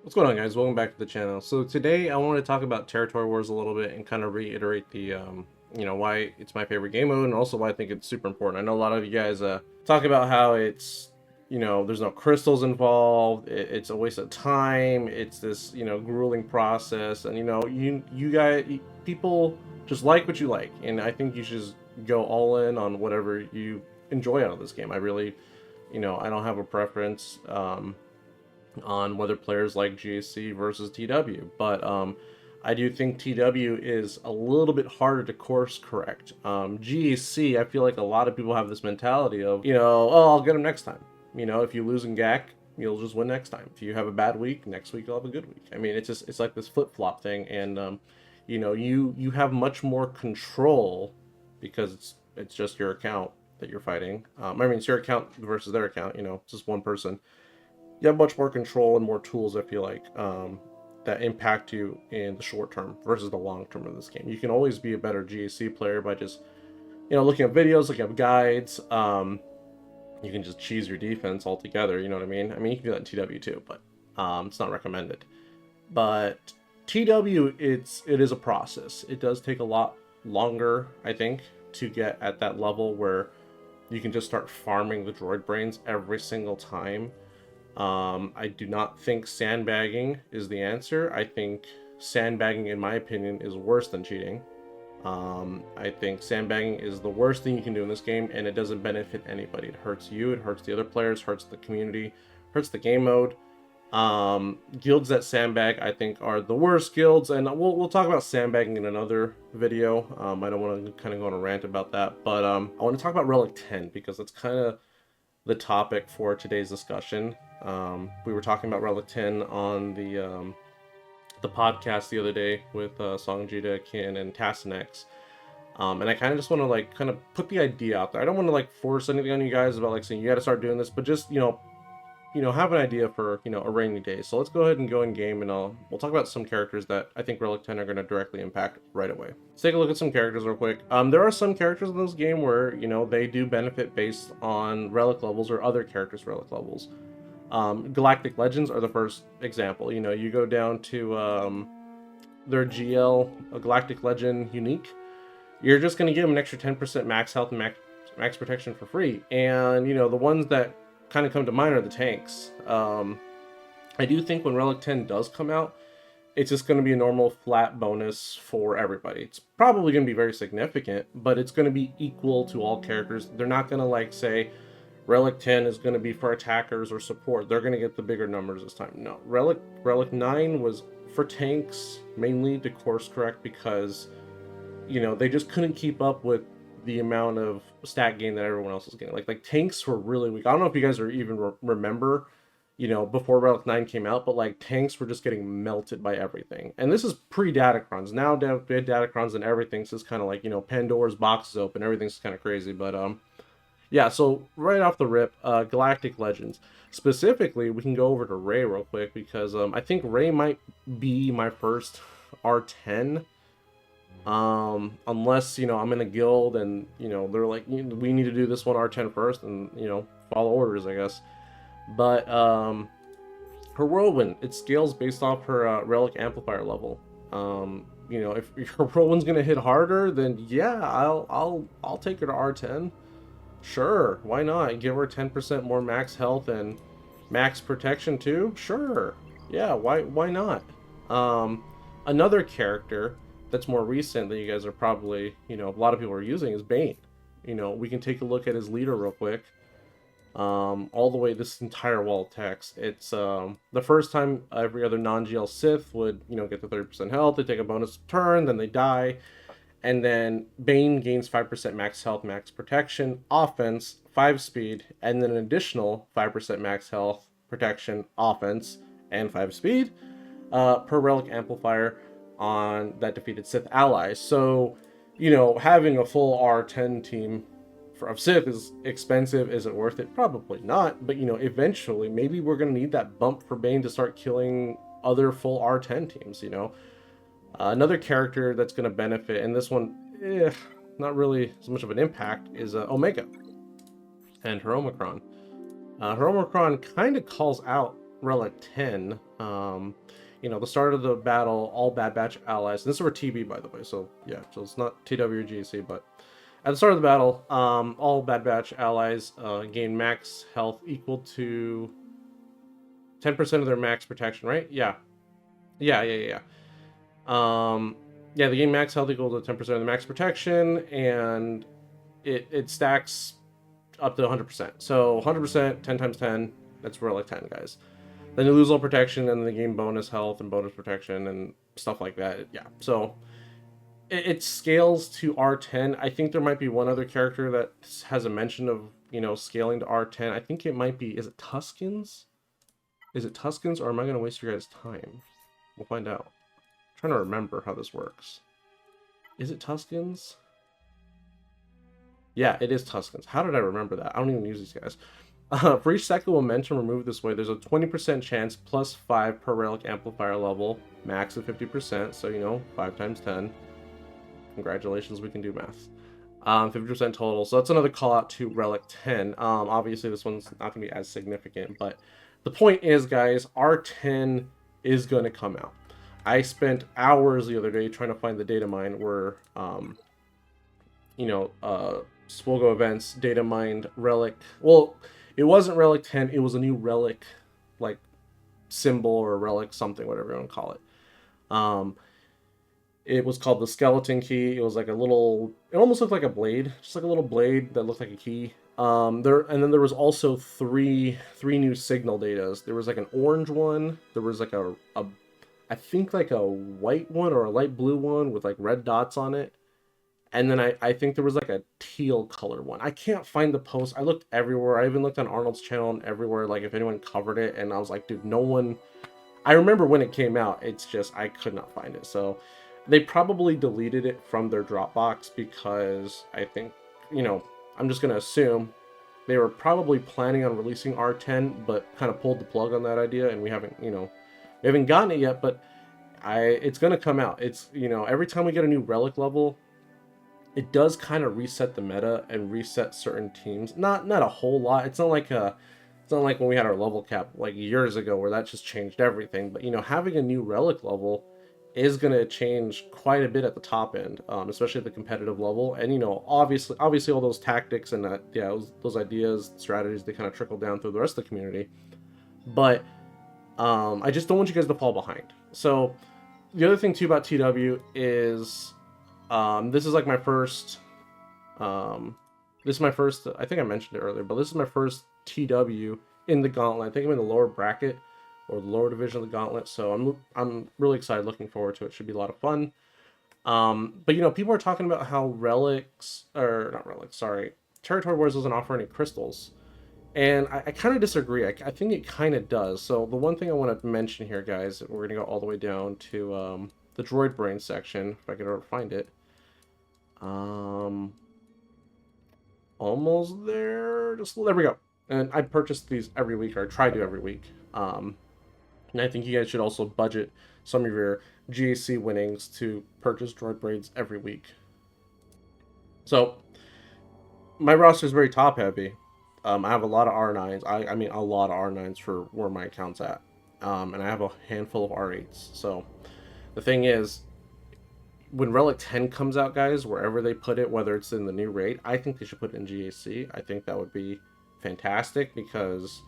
What's going on, guys? Welcome back to the channel. So today I want to talk about Territory Wars a little bit and kind of reiterate the why it's my favorite game mode and also why I think it's super important. I know a lot of you guys talk about how it's, there's no crystals involved, it's a waste of time, it's this, grueling process, and you guys, people just like what you like, and I think you should just go all in on whatever you enjoy out of this game. I really, I don't have a preference. On whether players like GAC versus TW, but I do think TW is a little bit harder to course correct. GAC, I feel like a lot of people have this mentality of, oh, I'll get him next time. If you lose in GAC, you'll just win next time. If you have a bad week, next week you'll have a good week. I mean, it's like this flip flop thing, and you have much more control because it's just your account that you're fighting. I mean, it's your account versus their account. It's just one person. You have much more control and more tools, I feel like, that impact you in the short term versus the long term of this game. You can always be a better GAC player by just, looking at videos, looking at guides. You can just cheese your defense altogether, you know what I mean? I mean, you can do that in TW too, but it's not recommended. But TW, it is a process. It does take a lot longer, I think, to get at that level where you can just start farming the droid brains every single time. I do not think sandbagging is the answer. I think sandbagging, in my opinion, is worse than cheating. I think sandbagging is the worst thing you can do in this game, and it doesn't benefit anybody. It hurts you, it hurts the other players, hurts the community, hurts the game mode. Guilds that sandbag, I think, are the worst guilds, and we'll talk about sandbagging in another video. I don't want to kind of go on a rant about that, but I want to talk about Relic 10 because that's kind of the topic for today's discussion. We were talking about Relic 10 on the podcast the other day with Songjita, Kin, and Tassanex. And I kind of just want to kind of put the idea out there. I don't want to force anything on you guys about saying you got to start doing this, but just have an idea for a rainy day. So let's go ahead and go in game, and we'll talk about some characters that I think Relic 10 are going to directly impact right away. Let's take a look at some characters real quick. There are some characters in this game where they do benefit based on Relic levels or other characters' Relic levels. Galactic Legends are the first example. You go down to their GL, a Galactic Legend unique. You're just going to give them an extra 10% max health and max protection for free. And the ones that kind of come to mind are the tanks. I do think when Relic 10 does come out, it's just going to be a normal flat bonus for everybody. It's probably going to be very significant, but it's going to be equal to all characters. They're not going to say Relic 10 is going to be for attackers or support. They're going to get the bigger numbers this time. No, Relic 9 was for tanks mainly to course correct because they just couldn't keep up with the amount of stat gain that everyone else was getting. Like tanks were really weak. I don't know if you guys are even remember, before Relic 9 came out, but tanks were just getting melted by everything. And this is pre-Datacrons. Now we had Datacrons and everything's just kind of Pandora's box is open. Everything's kind of crazy. But yeah, so right off the rip, Galactic Legends. Specifically, we can go over to Ray real quick because I think Ray might be my first R10. Unless I'm in a guild and they're like, we need to do this one R10 first, and follow orders, I guess. But her whirlwind, it scales based off her relic amplifier level. If her whirlwind's gonna hit harder, then yeah, I'll take her to R10. Sure, why not? Give her 10% more max health and max protection too. Sure, yeah, why not? Another character that's more recent that you guys are probably, a lot of people are using is Bane. We can take a look at his leader real quick. All the way this entire wall of text. It's the first time every other non-GL Sith would, get the 30% health, they take a bonus turn, then they die. And then Bane gains 5% max health, max protection, offense, 5 speed, and then an additional 5% max health, protection, offense, and 5 speed per relic amplifier on that defeated Sith allies. So, having a full R10 team of Sith is expensive. Is it worth it? Probably not. But, eventually, maybe we're going to need that bump for Bane to start killing other full R10 teams, Another character that's going to benefit, and this one, not really as much of an impact, is Omega and her Omicron. Her Omicron kind of calls out Relic 10 You know, the start of the battle, all Bad Batch allies. This is for TB, by the way. So yeah, so it's not TW or GC, but at the start of the battle, all Bad Batch allies gain max health equal to 10% of their max protection, right? Yeah. Yeah. Yeah, they gain max health equal to 10% of the max protection, and it stacks up to 100%. So 100%, 10 times 10, that's Relic 10, guys. Then you lose all protection, and they gain bonus health and bonus protection and stuff like that. Yeah, so it scales to R10. I think there might be one other character that has a mention of, you know, scaling to R10. I think it might be, is it Tuskens? Is it Tuskens, or am I going to waste your guys' time? We'll find out. I'm trying to remember how this works. Is it Tuskens? Yeah, it is Tuskens. How did I remember that? I don't even use these guys. For each second momentum removed this way, there's a 20% chance plus 5 per relic amplifier level, max of 50%, so, you know, 5 times 10. Congratulations, we can do math. 50% total, so that's another call out to Relic 10. Obviously, this one's not going to be as significant, but the point is, guys, R10 is going to come out. I spent hours the other day trying to find the data mine where, you know, Swogo events data mined Relic. Well, it wasn't Relic 10, it was a new Relic, like, symbol or Relic something, whatever you want to call it. It was called the Skeleton Key. It was like a little, it almost looked like a blade, just like a little blade that looked like a key. And then there was also three new signal datas. There was like an orange one, there was like a I think like a white one or a light blue one with like red dots on it. And then I think there was like a teal color one. I can't find the post. I looked everywhere. I even looked on Arnold's channel and everywhere, like if anyone covered it. And I was like, dude, no one... I remember when it came out. It's just, I could not find it. So they probably deleted it from their Dropbox because I think, you know, I'm just going to assume they were probably planning on releasing R10, but kind of pulled the plug on that idea. And we haven't, you know, we haven't gotten it yet, but it's going to come out. It's, you know, every time we get a new Relic level, it does kind of reset the meta and reset certain teams. Not a whole lot. It's not like when we had our level cap like years ago where that just changed everything. But, you know, having a new Relic level is going to change quite a bit at the top end, especially at the competitive level. And, you know, obviously all those tactics and those ideas, strategies, they kind of trickle down through the rest of the community. But I just don't want you guys to fall behind. So the other thing too about TW is this is like my first, this is my first, I think I mentioned it earlier, but this is my first TW in the gauntlet. I think I'm in the lower bracket or the lower division of the gauntlet, so I'm really excited, looking forward to it. Should be a lot of fun. But, you know, people are talking about how Territory Wars doesn't offer any crystals. And I kind of disagree. I think it kind of does. So the one thing I want to mention here, guys, we're going to go all the way down to the droid brain section, if I can ever find it. Almost there. There we go. And I purchase these every week, or I try to every week. And I think you guys should also budget some of your GAC winnings to purchase droid brains every week. So my roster is very top heavy. I have a lot of R9s. I mean, a lot of R9s for where my account's at. And I have a handful of R8s. So the thing is, when Relic 10 comes out, guys, wherever they put it, whether it's in the new raid, I think they should put it in GAC. I think that would be fantastic because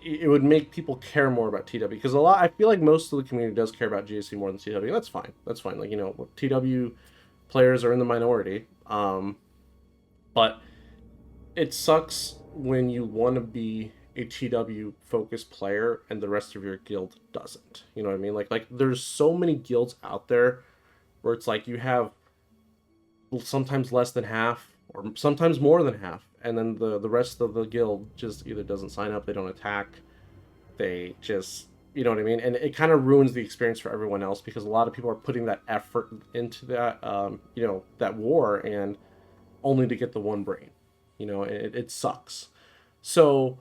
it would make people care more about TW. Because I feel like most of the community does care about GAC more than TW. That's fine. That's fine. Like, you know, TW players are in the minority. But it sucks when you want to be a TW focused player and the rest of your guild doesn't. You know what I mean? Like there's so many guilds out there where it's like you have sometimes less than half or sometimes more than half, and then the rest of the guild just either doesn't sign up, they don't attack, they just, you know what I mean? And it kind of ruins the experience for everyone else because a lot of people are putting that effort into that, you know, that war, and only to get the one brain. You know, it sucks. So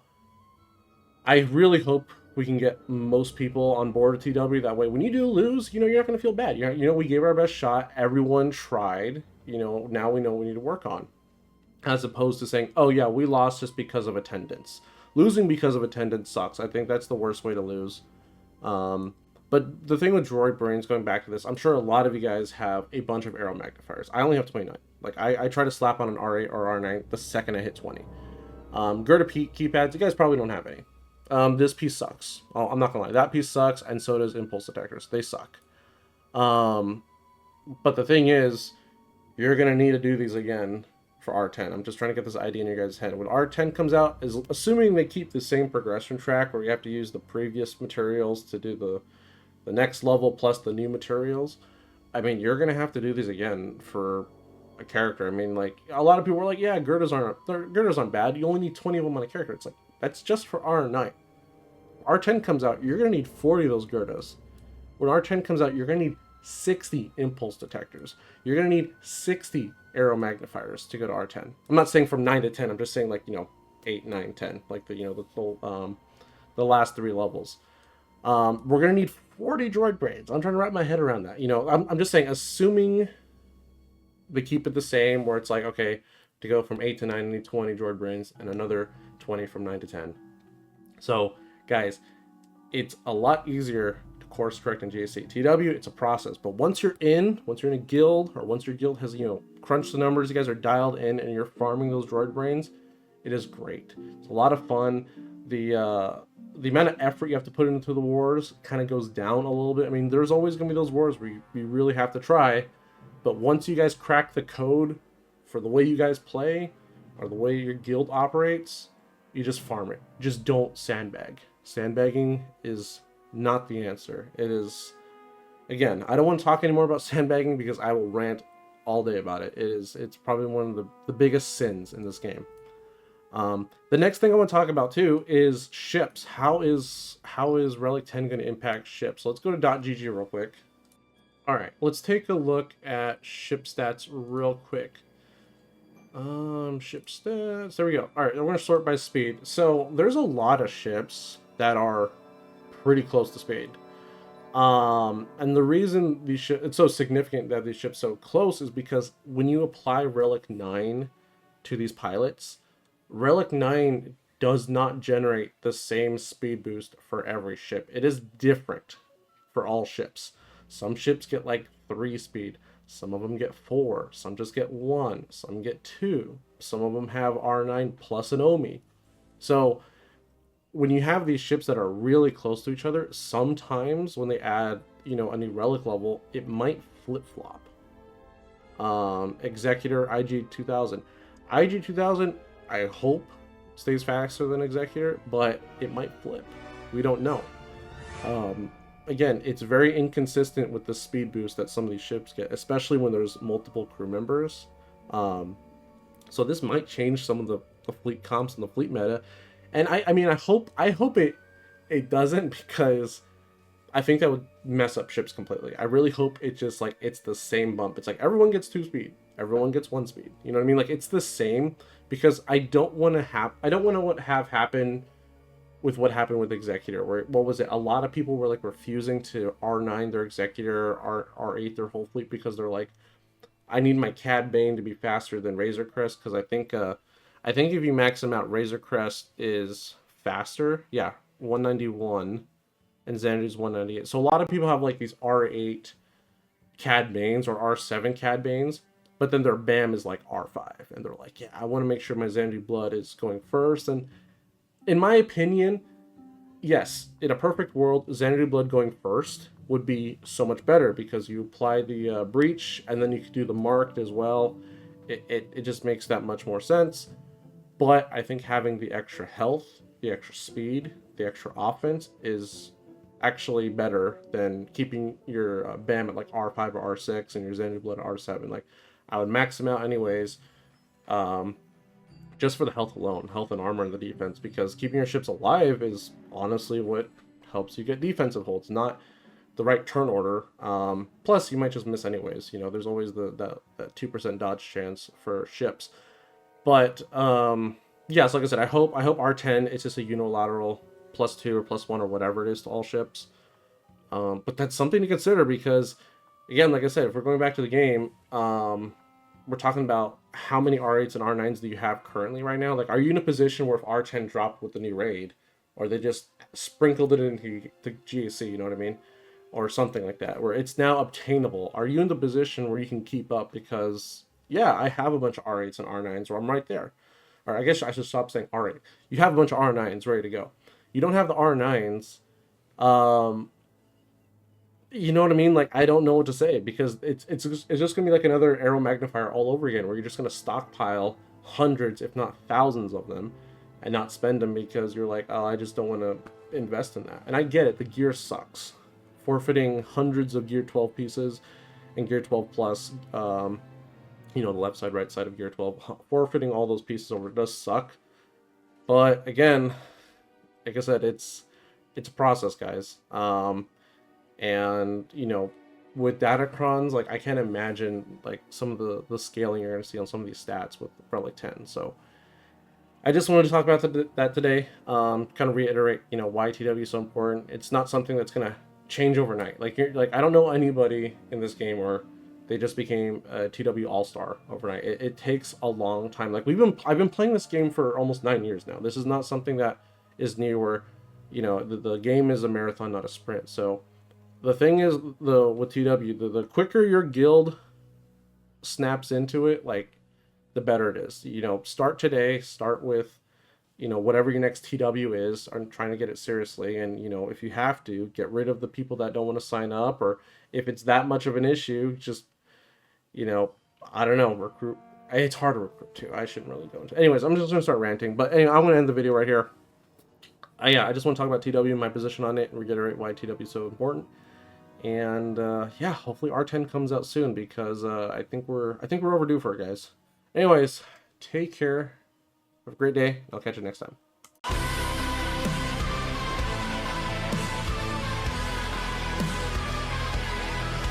I really hope we can get most people on board with TW. That way, when you do lose, you know, you're not going to feel bad. You know, we gave our best shot. Everyone tried. You know, now we know what we need to work on. As opposed to saying, oh, yeah, we lost just because of attendance. Losing because of attendance sucks. I think that's the worst way to lose. But the thing with droid brains, going back to this, I'm sure a lot of you guys have a bunch of arrow magnifiers. I only have 29. Like I try to slap on an R8 or R9 the second I hit 20. Gerda keypads, you guys probably don't have any. This piece sucks. Oh, I'm not gonna lie, that piece sucks, and so does impulse detectors. They suck. But the thing is, you're gonna need to do these again for R10. I'm just trying to get this idea in your guys' head. When R10 comes out, is assuming they keep the same progression track where you have to use the previous materials to do the next level plus the new materials. I mean, you're gonna have to do these again for a character. I mean, like a lot of people are like, yeah, Gerdas aren't bad. You only need 20 of them on a character. It's like that's just for R9. R10 comes out, you're gonna need 40 of those Gerdas. When R10 comes out, you're gonna need 60 impulse detectors. You're gonna need 60 arrow magnifiers to go to R10. I'm not saying from 9 to 10. I'm just saying like 8, 9, 10, like the last 3 levels. We're gonna need 40 droid brains. I'm trying to wrap my head around that. I'm just saying, assuming they keep it the same, where it's like, okay, to go from 8 to 9, I need 20 droid brains and another 20 from 9 to 10. So, guys, it's a lot easier to course correct in GSC. TW, it's a process, but once you're in a guild, or once your guild has crunched the numbers, you guys are dialed in, and you're farming those droid brains, it is great. It's a lot of fun. The amount of effort you have to put into the wars kind of goes down a little bit. I mean, there's always going to be those wars where you really have to try, but once you guys crack the code for the way you guys play or the way your guild operates, you just farm it. Just don't sandbag. Sandbagging is not the answer. It is, again, I don't want to talk anymore about sandbagging because I will rant all day about it. It's probably one of the biggest sins in this game. The next thing I want to talk about too is ships. How is Relic 10 going to impact ships? So let's go to .gg real quick. All right, let's take a look at ship stats real quick. Ship stats. There we go. All right, we're going to sort by speed. So there's a lot of ships that are pretty close to speed. And the reason it's so significant that these ships so close is because when you apply Relic 9 to these pilots, Relic 9 does not generate the same speed boost for every ship. It is different for all ships. Some ships get like 3 speed. Some of them get 4. Some just get 1. Some get 2. Some of them have R9 plus an Omi. So when you have these ships that are really close to each other, sometimes when they add, a new Relic level, it might flip-flop. Executor, IG-2000. IG-2000, I hope, stays faster than Executor, but it might flip. We don't know. Again, it's very inconsistent with the speed boost that some of these ships get, especially when there's multiple crew members. So this might change some of the fleet comps and the fleet meta. And I mean, I hope it doesn't, because I think that would mess up ships completely. I really hope it just it's the same bump. It's like everyone gets 2 speed, everyone gets 1 speed. You know what I mean? Like it's the same, because I don't want to have happen with what happened with Executor, where, what was it? A lot of people were refusing to R9 their Executor, R8 their whole fleet, because they're like, I need my Cad Bane to be faster than Razor Crest, because I think if you max them out, Razor Crest is faster. Yeah, 191, and Xanadu's 198. So a lot of people have these R8 Cad Banes or R7 Cad Banes, but then their BAM is R5, and they're like, yeah, I want to make sure my Xanadu Blood is going first. And in my opinion, yes, in a perfect world, Xanadu Blood going first would be so much better, because you apply the breach, and then you could do the marked as well. It just makes that much more sense. But I think having the extra health, the extra speed, the extra offense is actually better than keeping your BAM at R5 or R6 and your Xanadu Blood at R7. I would max them out anyways, just for the health alone, health and armor and the defense, because keeping your ships alive is honestly what helps you get defensive holds, not the right turn order. Plus, you might just miss anyways. There's always that 2% dodge chance for ships. But yeah, so like I said, I hope R10 it's just a unilateral +2 or +1 or whatever it is to all ships. But that's something to consider, because again, like I said, if we're going back to the game, we're talking about how many R8s and R9s do you have currently right now? Are you in a position where if R10 dropped with the new raid, or they just sprinkled it into the GAC, you know what I mean? Or something like that, where it's now obtainable. Are you in the position where you can keep up? Because, yeah, I have a bunch of R8s and R9s where I'm right there. Or I guess I should stop saying R8. You have a bunch of R9s ready to go. You don't have the R9s. Um, you know what I mean? Like, I don't know what to say, because it's just gonna be like another arrow magnifier all over again, where you're just gonna stockpile hundreds, if not thousands, of them, and not spend them because you're like, oh, I just don't want to invest in that. And I get it, the gear sucks. Forfeiting hundreds of Gear 12 pieces and Gear 12 Plus, you know, the left side, right side of Gear 12, forfeiting all those pieces over does suck. But again, like I said, it's a process, guys. And you know, with datacrons, like, I can't imagine like some of the scaling you're going to see on some of these stats with Relic 10. So I just wanted to talk about that today. Kind of reiterate, you know, why TW is so important. It's not something that's going to change overnight. Like, I don't know anybody in this game where they just became a TW all-star overnight. It takes a long time. Like, I've been playing this game for almost 9 years now. This is not something that is new, where, you know, the game is a marathon, not a sprint. So the thing is, with TW, the quicker your guild snaps into it, like, the better it is. You know, start today. Start with, you know, whatever your next TW is. I'm trying to get it seriously. And, you know, if you have to, get rid of the people that don't want to sign up, or if it's that much of an issue, just, you know, I don't know, recruit. It's hard to recruit too. I shouldn't really go into. Anyways, I'm just gonna start ranting. But anyway, I'm gonna end the video right here. Yeah, I just want to talk about TW and my position on it, and reiterate why TW is so important. And yeah, hopefully R10 comes out soon, because I think we're overdue for it, guys. Anyways, take care. Have a great day. I'll catch you next time.